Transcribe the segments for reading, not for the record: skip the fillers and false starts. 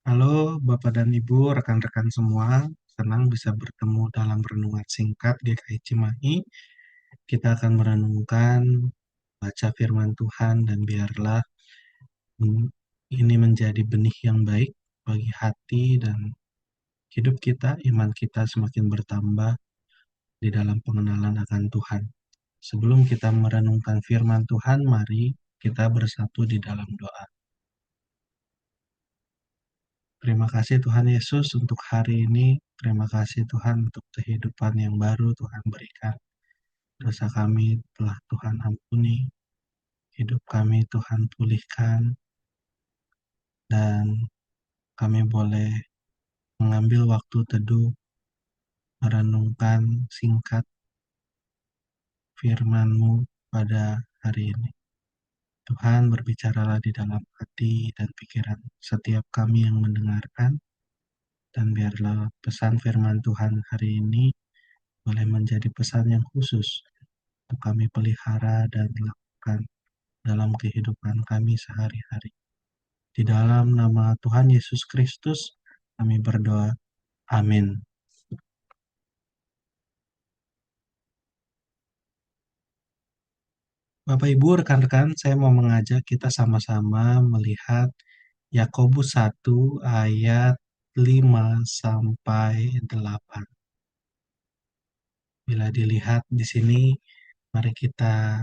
Halo Bapak dan Ibu, rekan-rekan semua. Senang bisa bertemu dalam renungan singkat GKI Cimahi. Kita akan merenungkan baca firman Tuhan dan biarlah ini menjadi benih yang baik bagi hati dan hidup kita, iman kita semakin bertambah di dalam pengenalan akan Tuhan. Sebelum kita merenungkan firman Tuhan, mari kita bersatu di dalam doa. Terima kasih Tuhan Yesus untuk hari ini. Terima kasih Tuhan untuk kehidupan yang baru Tuhan berikan. Dosa kami telah Tuhan ampuni. Hidup kami Tuhan pulihkan. Dan kami boleh mengambil waktu teduh, merenungkan singkat firman-Mu pada hari ini. Tuhan berbicaralah di dalam hati dan pikiran setiap kami yang mendengarkan. Dan biarlah pesan firman Tuhan hari ini boleh menjadi pesan yang khusus untuk kami pelihara dan lakukan dalam kehidupan kami sehari-hari. Di dalam nama Tuhan Yesus Kristus, kami berdoa. Amin. Bapak Ibu, rekan-rekan, saya mau mengajak kita sama-sama melihat Yakobus 1 ayat 5 sampai 8. Bila dilihat di sini, mari kita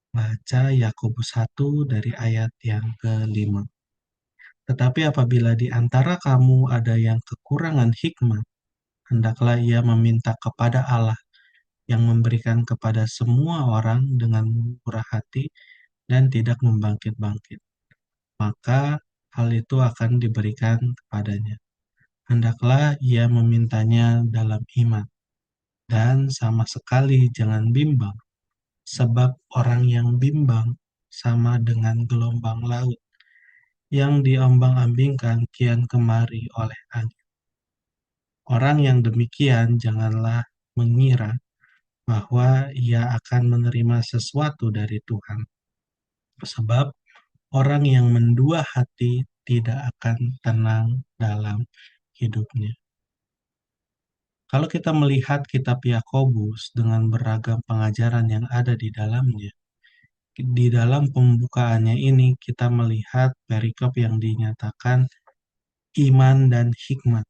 baca Yakobus 1 dari ayat yang ke-5. Tetapi apabila di antara kamu ada yang kekurangan hikmat, hendaklah ia meminta kepada Allah yang memberikan kepada semua orang dengan murah hati dan tidak membangkit-bangkit. Maka hal itu akan diberikan kepadanya. Hendaklah ia memintanya dalam iman, dan sama sekali jangan bimbang, sebab orang yang bimbang sama dengan gelombang laut yang diombang-ambingkan kian kemari oleh angin. Orang yang demikian janganlah mengira bahwa ia akan menerima sesuatu dari Tuhan. Sebab orang yang mendua hati tidak akan tenang dalam hidupnya. Kalau kita melihat kitab Yakobus dengan beragam pengajaran yang ada di dalamnya, di dalam pembukaannya ini kita melihat perikop yang dinyatakan iman dan hikmat.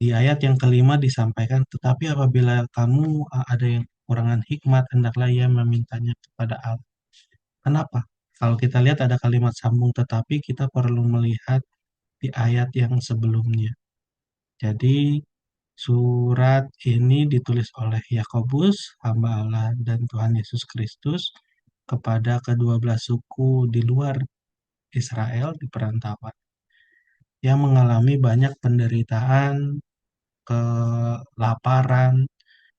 Di ayat yang kelima disampaikan, tetapi apabila kamu ada yang kekurangan hikmat, hendaklah ia memintanya kepada Allah. Kenapa? Kalau kita lihat ada kalimat sambung, tetapi kita perlu melihat di ayat yang sebelumnya. Jadi, surat ini ditulis oleh Yakobus, hamba Allah dan Tuhan Yesus Kristus, kepada kedua belas suku di luar Israel di perantauan, yang mengalami banyak penderitaan, kelaparan,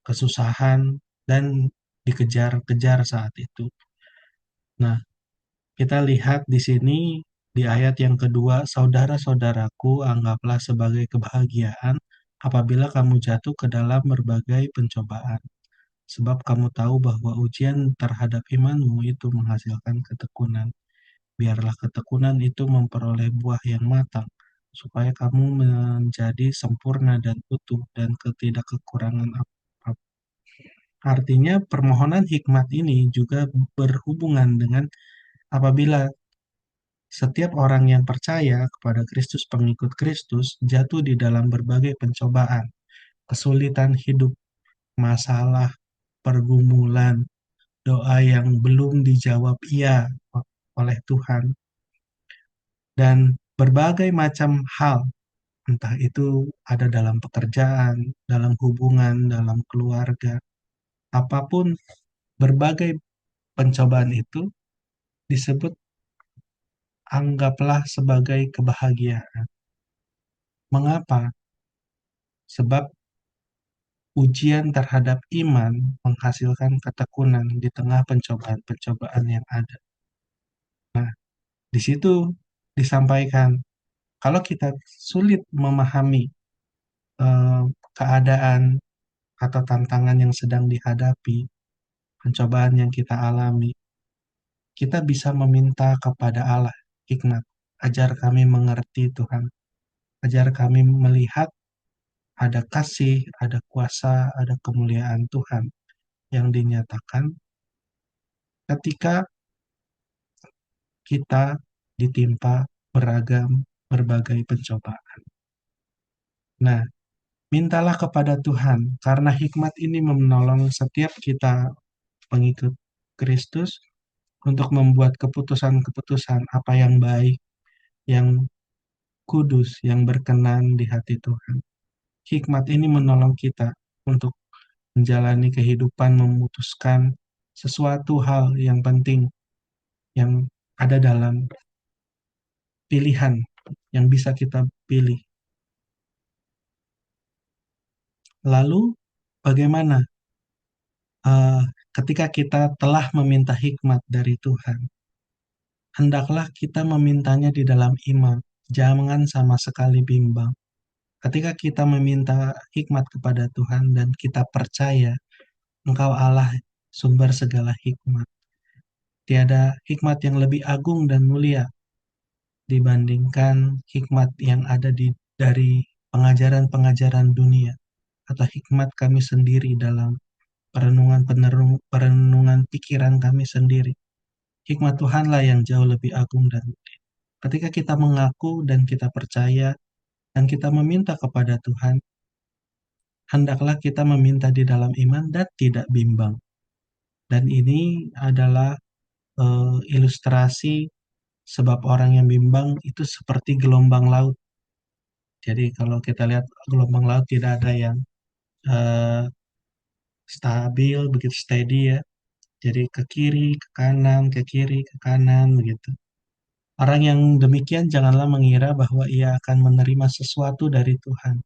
kesusahan, dan dikejar-kejar saat itu. Nah, kita lihat di sini di ayat yang kedua, saudara-saudaraku, anggaplah sebagai kebahagiaan apabila kamu jatuh ke dalam berbagai pencobaan. Sebab kamu tahu bahwa ujian terhadap imanmu itu menghasilkan ketekunan. Biarlah ketekunan itu memperoleh buah yang matang, supaya kamu menjadi sempurna dan utuh dan tidak kekurangan apa-apa. Artinya permohonan hikmat ini juga berhubungan dengan apabila setiap orang yang percaya kepada Kristus, pengikut Kristus, jatuh di dalam berbagai pencobaan, kesulitan hidup, masalah, pergumulan, doa yang belum dijawab iya oleh Tuhan, dan berbagai macam hal, entah itu ada dalam pekerjaan, dalam hubungan, dalam keluarga, apapun berbagai pencobaan itu disebut anggaplah sebagai kebahagiaan. Mengapa? Sebab ujian terhadap iman menghasilkan ketekunan di tengah pencobaan-pencobaan yang ada. Nah, di situ disampaikan, kalau kita sulit memahami eh, keadaan atau tantangan yang sedang dihadapi, pencobaan yang kita alami, kita bisa meminta kepada Allah hikmat. Ajar kami mengerti Tuhan. Ajar kami melihat ada kasih, ada kuasa, ada kemuliaan Tuhan yang dinyatakan ketika kita ditimpa berbagai pencobaan. Nah, mintalah kepada Tuhan, karena hikmat ini menolong setiap kita pengikut Kristus untuk membuat keputusan-keputusan apa yang baik, yang kudus, yang berkenan di hati Tuhan. Hikmat ini menolong kita untuk menjalani kehidupan, memutuskan sesuatu hal yang penting yang ada dalam pilihan yang bisa kita pilih. Lalu, bagaimana eh, ketika kita telah meminta hikmat dari Tuhan? Hendaklah kita memintanya di dalam iman, jangan sama sekali bimbang. Ketika kita meminta hikmat kepada Tuhan dan kita percaya Engkau Allah sumber segala hikmat. Tiada hikmat yang lebih agung dan mulia dibandingkan hikmat yang ada dari pengajaran-pengajaran dunia atau hikmat kami sendiri dalam perenungan pikiran kami sendiri. Hikmat Tuhanlah yang jauh lebih agung dan mulia. Ketika kita mengaku dan kita percaya dan kita meminta kepada Tuhan, hendaklah kita meminta di dalam iman dan tidak bimbang. Dan ini adalah ilustrasi sebab orang yang bimbang itu seperti gelombang laut. Jadi kalau kita lihat gelombang laut tidak ada yang eh, stabil, begitu steady ya. Jadi ke kiri, ke kanan, ke kiri, ke kanan begitu. Orang yang demikian janganlah mengira bahwa ia akan menerima sesuatu dari Tuhan.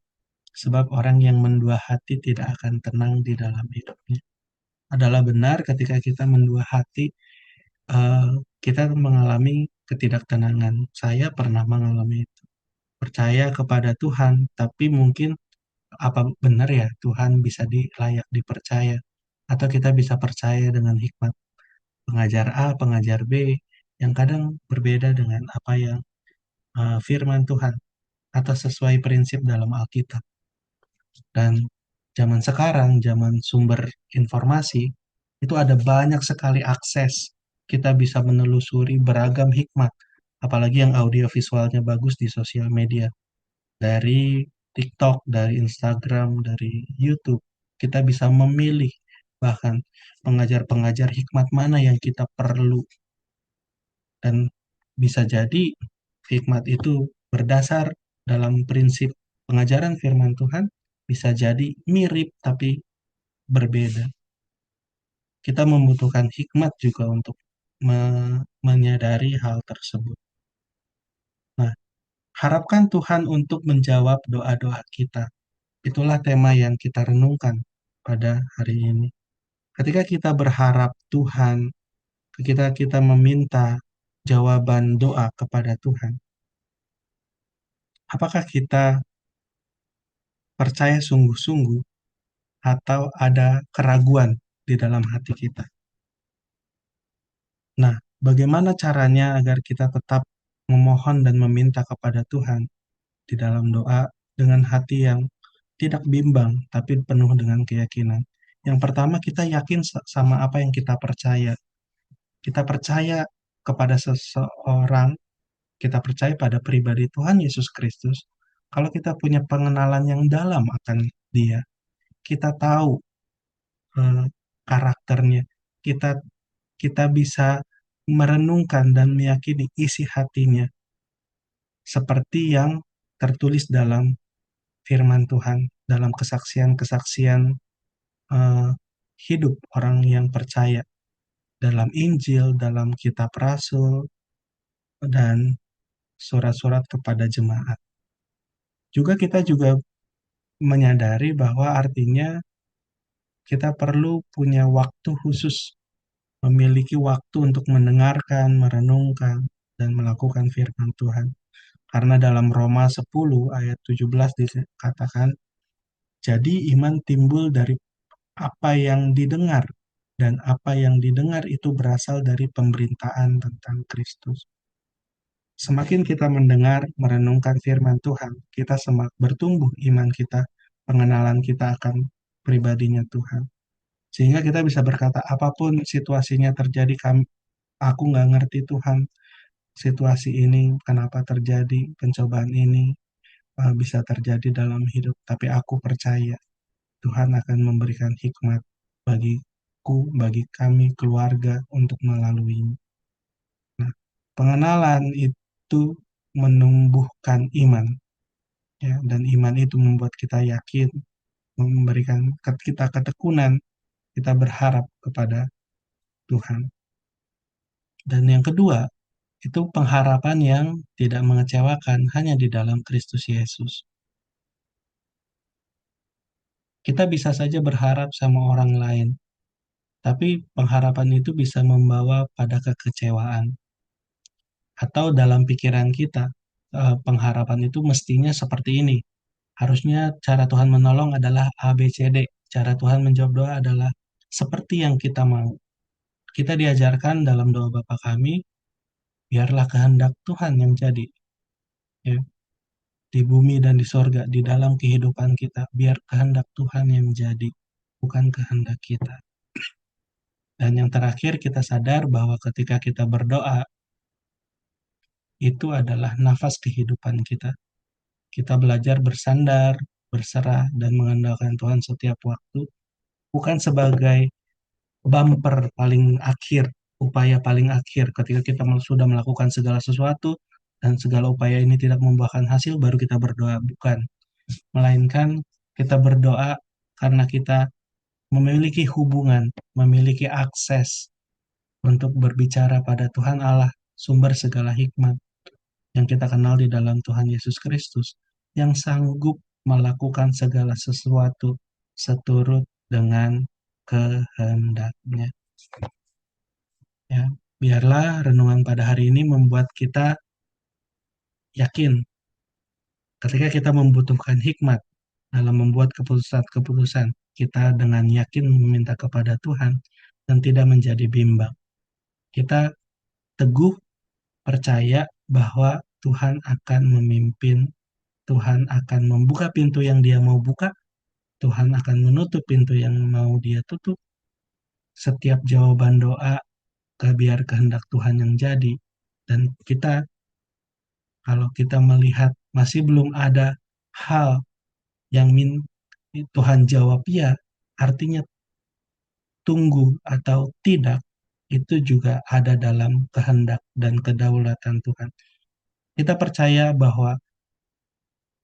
Sebab orang yang mendua hati tidak akan tenang di dalam hidupnya. Adalah benar ketika kita mendua hati, eh, kita mengalami ketidaktenangan. Saya pernah mengalami itu. Percaya kepada Tuhan, tapi mungkin apa benar ya Tuhan bisa layak dipercaya? Atau kita bisa percaya dengan hikmat pengajar A, pengajar B, yang kadang berbeda dengan apa yang firman Tuhan atau sesuai prinsip dalam Alkitab. Dan zaman sekarang, zaman sumber informasi, itu ada banyak sekali akses. Kita bisa menelusuri beragam hikmat, apalagi yang audio visualnya bagus di sosial media. Dari TikTok, dari Instagram, dari YouTube, kita bisa memilih bahkan pengajar-pengajar hikmat mana yang kita perlu. Dan bisa jadi hikmat itu berdasar dalam prinsip pengajaran firman Tuhan, bisa jadi mirip tapi berbeda. Kita membutuhkan hikmat juga untuk menyadari hal tersebut. Nah, harapkan Tuhan untuk menjawab doa-doa kita. Itulah tema yang kita renungkan pada hari ini. Ketika kita berharap Tuhan, ketika kita meminta jawaban doa kepada Tuhan, apakah kita percaya sungguh-sungguh atau ada keraguan di dalam hati kita? Nah, bagaimana caranya agar kita tetap memohon dan meminta kepada Tuhan di dalam doa dengan hati yang tidak bimbang, tapi penuh dengan keyakinan? Yang pertama, kita yakin sama apa yang kita percaya. Kita percaya kepada seseorang, kita percaya pada pribadi Tuhan Yesus Kristus. Kalau kita punya pengenalan yang dalam akan Dia, kita tahu eh, karakternya, kita kita bisa merenungkan dan meyakini isi hatinya seperti yang tertulis dalam firman Tuhan, dalam kesaksian-kesaksian eh, hidup orang yang percaya dalam Injil, dalam kitab Rasul, dan surat-surat kepada jemaat. Juga kita juga menyadari bahwa artinya kita perlu punya waktu khusus, memiliki waktu untuk mendengarkan, merenungkan, dan melakukan firman Tuhan. Karena dalam Roma 10 ayat 17 dikatakan, jadi iman timbul dari apa yang didengar, dan apa yang didengar itu berasal dari pemberitaan tentang Kristus. Semakin kita mendengar, merenungkan firman Tuhan, kita bertumbuh iman kita, pengenalan kita akan pribadinya Tuhan. Sehingga kita bisa berkata, apapun situasinya terjadi, aku nggak ngerti Tuhan, situasi ini, kenapa terjadi, pencobaan ini bisa terjadi dalam hidup. Tapi aku percaya Tuhan akan memberikan hikmat bagiku, bagi kami, keluarga, untuk melaluinya. Nah, pengenalan itu menumbuhkan iman, ya, dan iman itu membuat kita yakin, memberikan kita ketekunan, kita berharap kepada Tuhan. Dan yang kedua, itu pengharapan yang tidak mengecewakan hanya di dalam Kristus Yesus. Kita bisa saja berharap sama orang lain, tapi pengharapan itu bisa membawa pada kekecewaan. Atau dalam pikiran kita, pengharapan itu mestinya seperti ini. Harusnya cara Tuhan menolong adalah A, B, C, D. Cara Tuhan menjawab doa adalah seperti yang kita mau. Kita diajarkan dalam doa Bapa kami, biarlah kehendak Tuhan yang jadi. Ya, di bumi dan di sorga, di dalam kehidupan kita, biar kehendak Tuhan yang jadi, bukan kehendak kita. Dan yang terakhir, kita sadar bahwa ketika kita berdoa, itu adalah nafas kehidupan kita. Kita belajar bersandar, berserah, dan mengandalkan Tuhan setiap waktu, bukan sebagai bumper paling akhir, upaya paling akhir ketika kita sudah melakukan segala sesuatu, dan segala upaya ini tidak membuahkan hasil, baru kita berdoa. Bukan. Melainkan kita berdoa karena kita memiliki hubungan, memiliki akses untuk berbicara pada Tuhan Allah, sumber segala hikmat yang kita kenal di dalam Tuhan Yesus Kristus, yang sanggup melakukan segala sesuatu seturut dengan kehendaknya. Ya, biarlah renungan pada hari ini membuat kita yakin ketika kita membutuhkan hikmat dalam membuat keputusan-keputusan, kita dengan yakin meminta kepada Tuhan dan tidak menjadi bimbang. Kita teguh percaya bahwa Tuhan akan memimpin, Tuhan akan membuka pintu yang Dia mau buka, Tuhan akan menutup pintu yang mau Dia tutup. Setiap jawaban doa, biar kehendak Tuhan yang jadi. Dan kita, kalau kita melihat masih belum ada hal yang Tuhan jawab ya, artinya tunggu atau tidak, itu juga ada dalam kehendak dan kedaulatan Tuhan. Kita percaya bahwa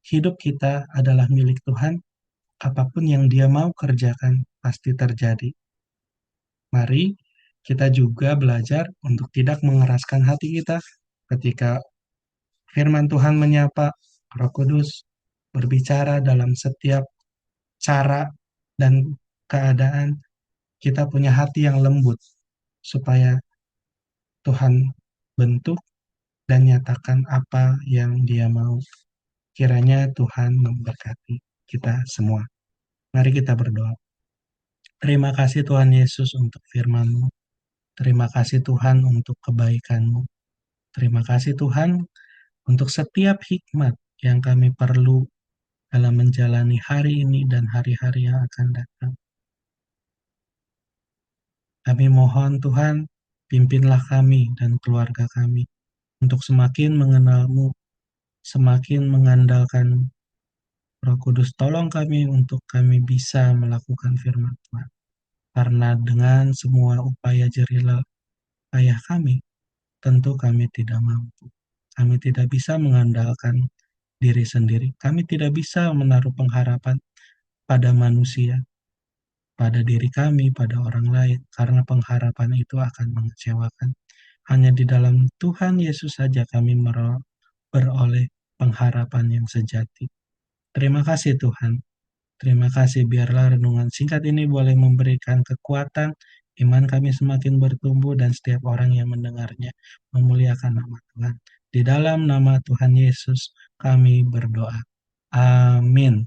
hidup kita adalah milik Tuhan, apapun yang Dia mau kerjakan pasti terjadi. Mari kita juga belajar untuk tidak mengeraskan hati kita ketika firman Tuhan menyapa, Roh Kudus berbicara dalam setiap cara dan keadaan. Kita punya hati yang lembut supaya Tuhan bentuk dan nyatakan apa yang Dia mau. Kiranya Tuhan memberkati kita semua. Mari kita berdoa. Terima kasih Tuhan Yesus untuk firman-Mu. Terima kasih Tuhan untuk kebaikan-Mu. Terima kasih Tuhan untuk setiap hikmat yang kami perlu dalam menjalani hari ini dan hari-hari yang akan datang. Kami mohon Tuhan, pimpinlah kami dan keluarga kami untuk semakin mengenal-Mu, semakin mengandalkan Roh Kudus. Tolong kami untuk kami bisa melakukan firman Tuhan. Karena dengan semua upaya jerih payah kami, tentu kami tidak mampu. Kami tidak bisa mengandalkan diri sendiri. Kami tidak bisa menaruh pengharapan pada manusia, pada diri kami, pada orang lain, karena pengharapan itu akan mengecewakan. Hanya di dalam Tuhan Yesus saja kami beroleh pengharapan yang sejati. Terima kasih Tuhan. Terima kasih, biarlah renungan singkat ini boleh memberikan kekuatan, iman kami semakin bertumbuh, dan setiap orang yang mendengarnya memuliakan nama Tuhan. Di dalam nama Tuhan Yesus kami berdoa. Amin.